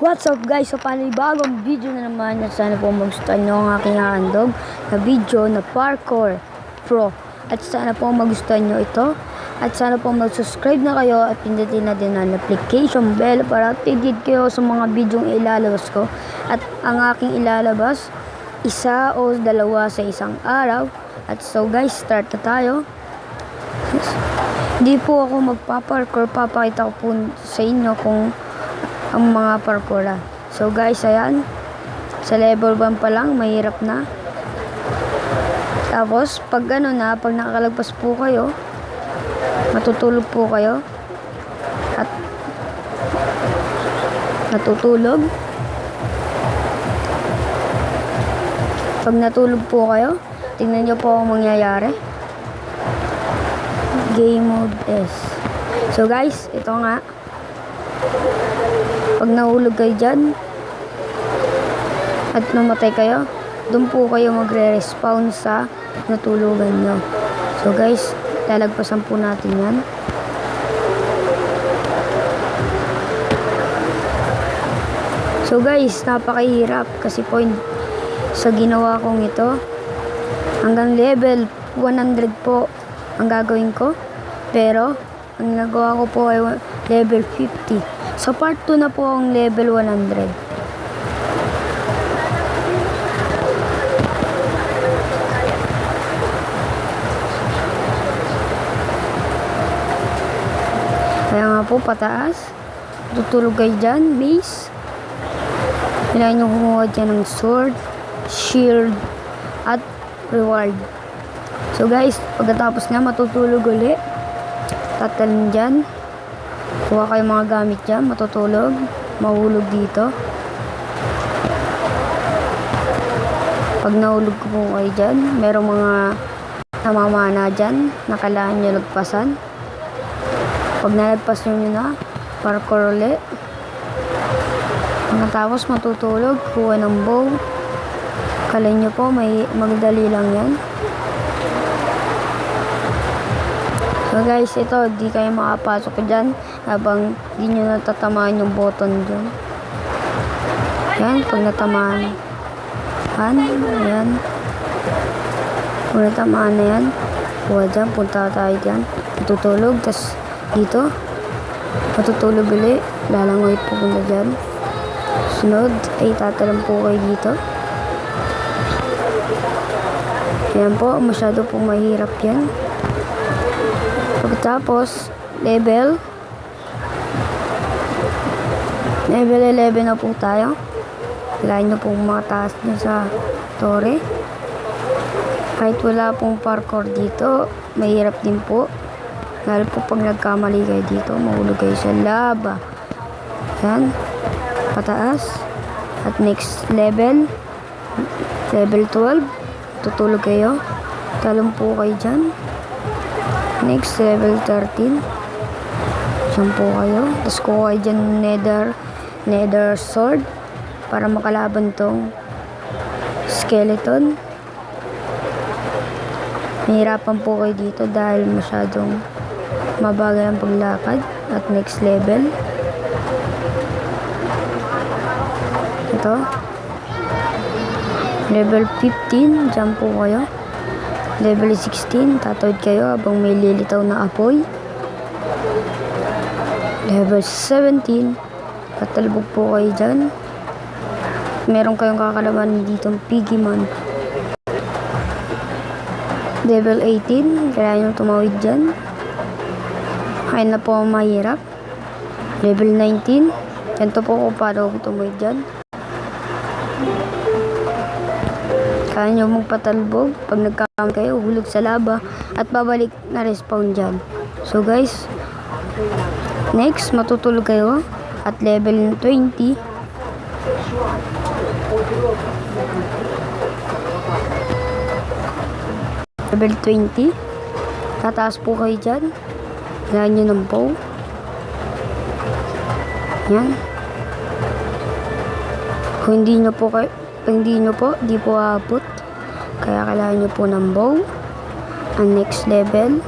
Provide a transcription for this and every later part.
What's up guys? So panibagong video na naman at sana po magustuhan nyo ang aking handog na video na Parkour Pro. At sana po magustuhan nyo ito. At sana po mag-subscribe na kayo at pindutin na din ang notification bell para updated kayo sa mga videong ilalabas ko. At ang aking ilalabas, isa o dalawa sa isang araw. At so guys, start na tayo. Hindi po ako magpa-parkour, papakita ko po sa inyo kung ang mga parkouran. So guys, ayan, sa level 1 pa lang mahirap na. Tapos pag ano na, pag nakakalagpas po kayo, matutulog po kayo at natutulog. Pag natulog po kayo, tingnan nyo po ang mangyayari. Game mode S. So guys, ito nga, pag nahulog kayo dyan at namatay kayo, doon po kayo magre-respawn sa natulugan nyo. So guys, lalagpasan po natin yan. So guys, napakahirap kasi po sa ginawa kong ito, hanggang level 100 po ang gagawin ko, pero ang nagawa ko po ay level 50. So part 2 na po ang level 100. Kaya nga po pataas. Tutulog kayo dyan, base. Kailangan nyo kumuha dyan ng sword, shield, at reward. So guys, pagkatapos na matutulog ulit. Tatalin dyan. Kuha kayo mga gamit dyan, matutulog, mahulog dito. Pag nahulog ko po kayo dyan, merong mga namamana dyan, nakailangan nyo lagpasan. Pag nalagpas nyo na, parkour ulit. Matapos matutulog, kuha ng bow. Kalay nyo po, may magdali lang yan. So guys, ito, di kayo makapasok dyan habang di nyo natatamaan yung button dyan. Yan, pag natamaan. Ayan. Pag natamaan na yan, kuha dyan, punta tayo dyan. Matutulog, tas dito, matutulog ulit. Lalangoy po punta dyan. Sunod, ay tatalang po kayo dito. Ayan po, masyado po mahirap yan. Pagkatapos, level 11 na po tayo. Kailangan nyo pong mataas nyo sa tore. Kahit wala pong parkour dito, mahirap din po. Lalo po pag nagkamali kayo dito, mahulog kayo sa lava. Yan, pataas. At next level, level 12, tutulog kayo. Talong po kayo dyan. Next, level 13. Diyan po kayo. Tapos kuha kayo dyan nether sword para makalaban tong skeleton. Mahirapan po kayo dito dahil masyadong mabagal ang paglakad. At next level. Ito. Level 15. Diyan po kayo. Level 16, tatawid kayo habang may lilitaw na apoy. Level 17, tatalbog po kayo dyan. Meron kayong kakalaban dito ng Piggyman. Level 18, kailangan nyo tumawid dyan. Ayun na po ang mahirap. Level 19, ganito po kung paano tumawid dyan. Kaya nyo magpatalbog. Pag nagkamali kayo, hulog sa lava at babalik na respawn dyan. So guys, next, matutulog kayo at level 20. Level 20. Tataas po kayo dyan. Kailangan nyo ng bow. Yan. Kung hindi nyo po, di po aabot. Kaya kailangan nyo po ng bow. Ang next level,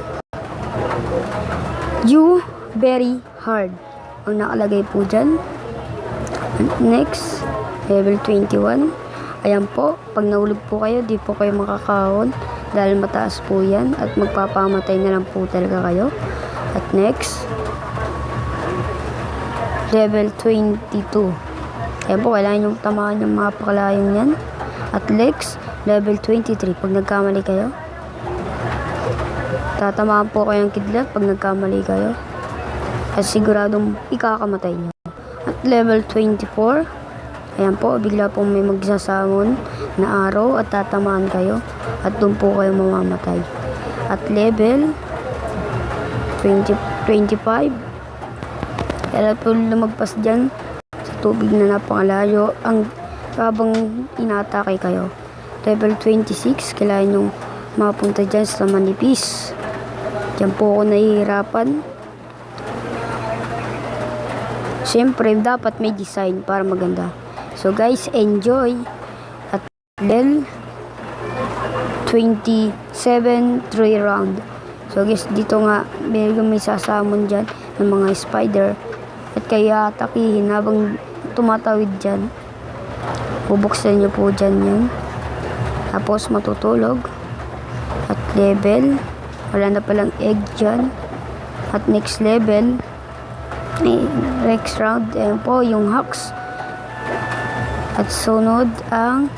very hard ang nakalagay po dyan. Next, level 21. Ayan po, pag nahulog po kayo, di po kayo makakahon dahil mataas po yan at magpapamatay na lang po talaga kayo. At next, level 22. Ayan po, kailangan yung tamaan yung mga pakalayong yan. At next, level 23. Pag nagkamali kayo, tatamaan po kayong kidlat pag nagkamali kayo. At siguradong ikakamatay nyo. At level 24, ayan po, bigla po may magsasamon na araw at tatamaan kayo. At doon po kayo mamamatay. At level 25, kailan po lumagpas dyan sa tubig na napakalayo ang habang inatake kayo. Level 26, kailangan yung mapunta dyan sa manipis. Diyan po ako nahihirapan. Siyempre, dapat may design para maganda. So guys, enjoy. At level 27, 3 round. So guys, dito nga, may sasamon dyan ng mga spider. At kaya atakihin habang tumatawid dyan. Bubuksan nyo po dyan yun. Tapos matutulog. At level, wala na palang egg dyan. At next level, next round, ayan po yung hacks. At sunod ang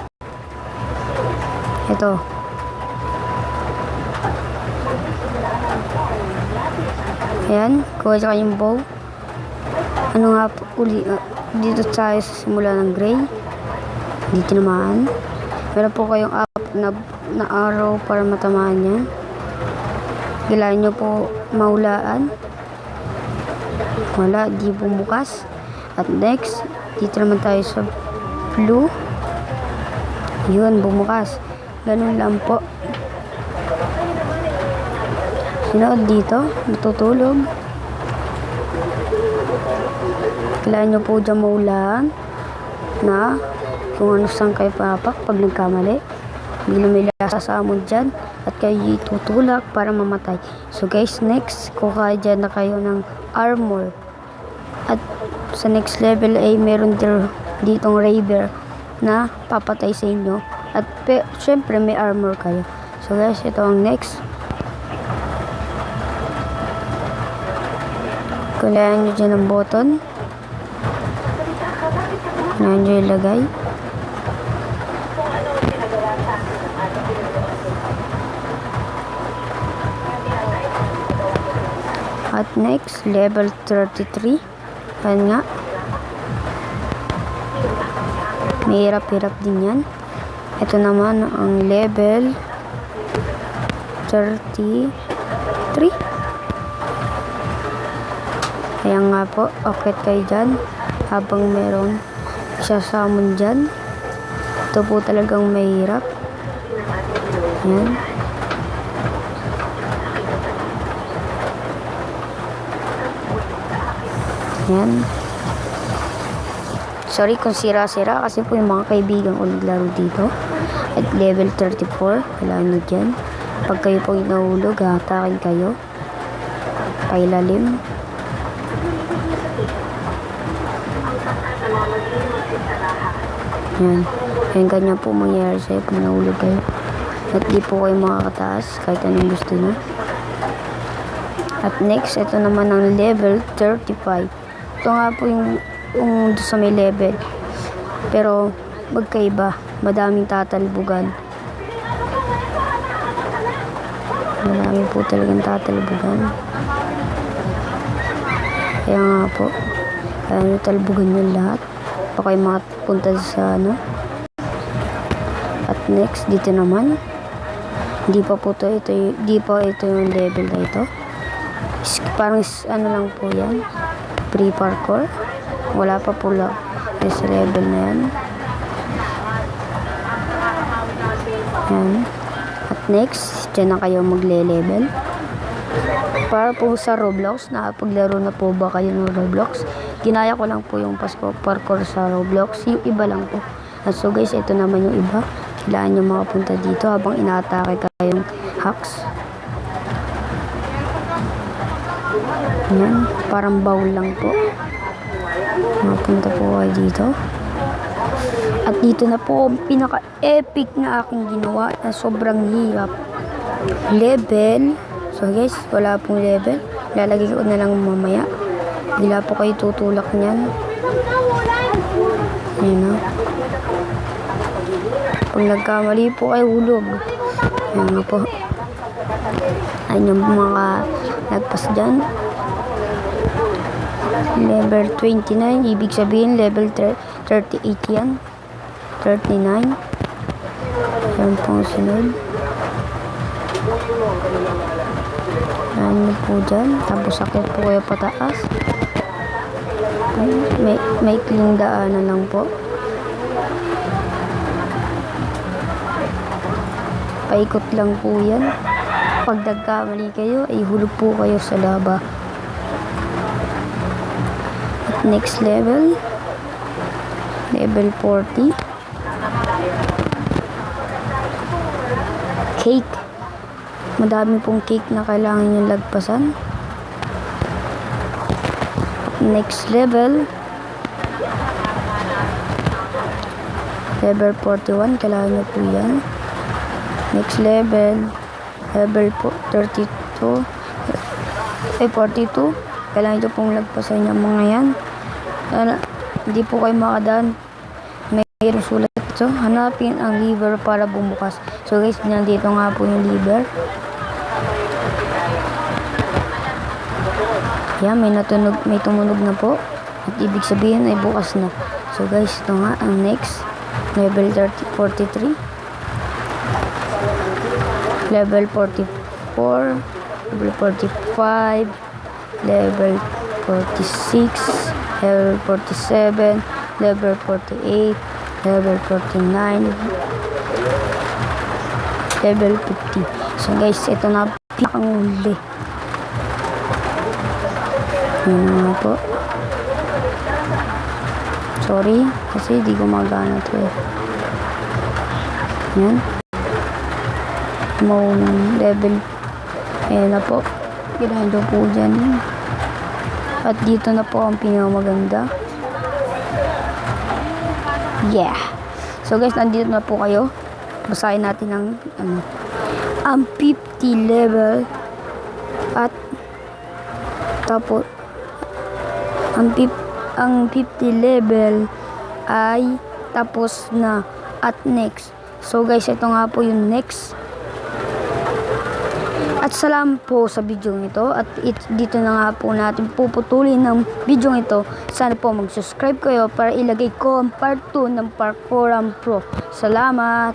ito. Ayan, kuha sa kanyang bow. Ano nga po, dito tayo sa simula ng gray. Hindi tinamaan. Meron po kayong up na arrow para matamaan yan. Kailangan nyo po maulaan. Wala, di bumukas. At next, dito naman tayo sa blue. Yun, bumukas. Ganun lang po. Sunod dito, matutulog. Kailangan nyo po dyan maulaan na kung ano saan kayo papak pag nagkamali. Bigla may sasamon dyan at kayo itutulak para mamatay. So guys, next, kuha dyan na kayo ng armor. At sa next level ay meron ditong raver na papatay sa inyo. At syempre may armor kayo. So guys, ito ang next. Kailangan nyo dyan ang button. Kailangan nyo ilagay. At next, level 33. Ayan nga. May hirap-hirap din yan. Ito naman ang level 33. Ayan nga po, akit kayo dyan habang meron sasamon dyan. Ito po talagang mahirap. Ayan. Ayan. Sorry kung sira-sira kasi po yung mga kaibigan ko naglaro dito. At level 34, kailangan nyo dyan. Pag kayo po nahulog, hatakin kayo. Pailalim. Yan. Yan ganyan po mangyayari sa'yo kung nahulog kayo. At di po kayo makakataas kahit anong gusto nyo. At next, ito naman ang level 35. Ito nga po yung sa may level. Pero magkaiba. Madaming tatalbugan. Madami po talagang tatalbugan. Kaya nga po. Kaya talbugan nyo lahat. Baka kayo makapunta sa ano. At next, dito naman. Hindi pa po ito yung level na ito. Parang ano lang po yan. Pre-parkour. Wala pa po lang. Sa level na yan. Yan. At next, dyan na kayo magle-level. Para po sa Roblox, nakapaglaro na po ba kayo ng Roblox? Ginaya ko lang po yung parkour sa Roblox. Yung iba lang po. At so guys, ito naman yung iba. Kailangan nyo makapunta dito habang inaatake kayong hacks. Yan. Parang bowl lang po. Mapunta po kayo dito. At dito na po ang pinaka-epic na aking ginawa na sobrang hirap. Level. So guys, wala pong level. Lalagay ko na lang mamaya. Hindi po kayo tutulak niyan. Ayan na. Pag nagkamali po kayo, hulog. Ayan nga po. Ayan yung mga nagpas dyan. Level 29, ibig sabihin level 38 yan. 39. Ayan po ang sunod. Ayan po dyan. Tapos sakit po kayo pataas. May kling daanan lang po. Paikot lang po yan. Pag nagkamali kayo, ay hulog po kayo sa laba. At next level, level 40. Cake. Madami pong cake na kailangan nyo lagpasan. Next level, level 41, kailangan nyo po yan. Next level, level 32, 42, kailangan nyo pong lagpasan yung mga yan. Hindi po kayo makadaan. Mayroong sulat ito. Hanapin ang lever para bumukas. So guys, nandito nga po yung lever. Yan, may tumunog na po. At ibig sabihin ay bukas na. So guys, ito nga ang next. Level 43. Level 44. Level 45. Level 46. Level 47. Level 48. Level 49. Level 50. So guys, ito na pinakanguli. Yan nga po. Sorry, kasi di gumagana ito eh. Yan. Level. Ayan na po. Ginado po dyan. At dito na po ang pinakamaganda. Yeah. So guys, nandito na po kayo. Basahin natin ang 50 level. At tapos ang 50 level ay tapos na at next. So guys, ito nga po yung next. At salamat po sa video ito. At dito na nga po natin puputulin ng video ito. Sana po mag-subscribe kayo para ilagay ko ang part 2 ng Parkouran Pro. Salamat!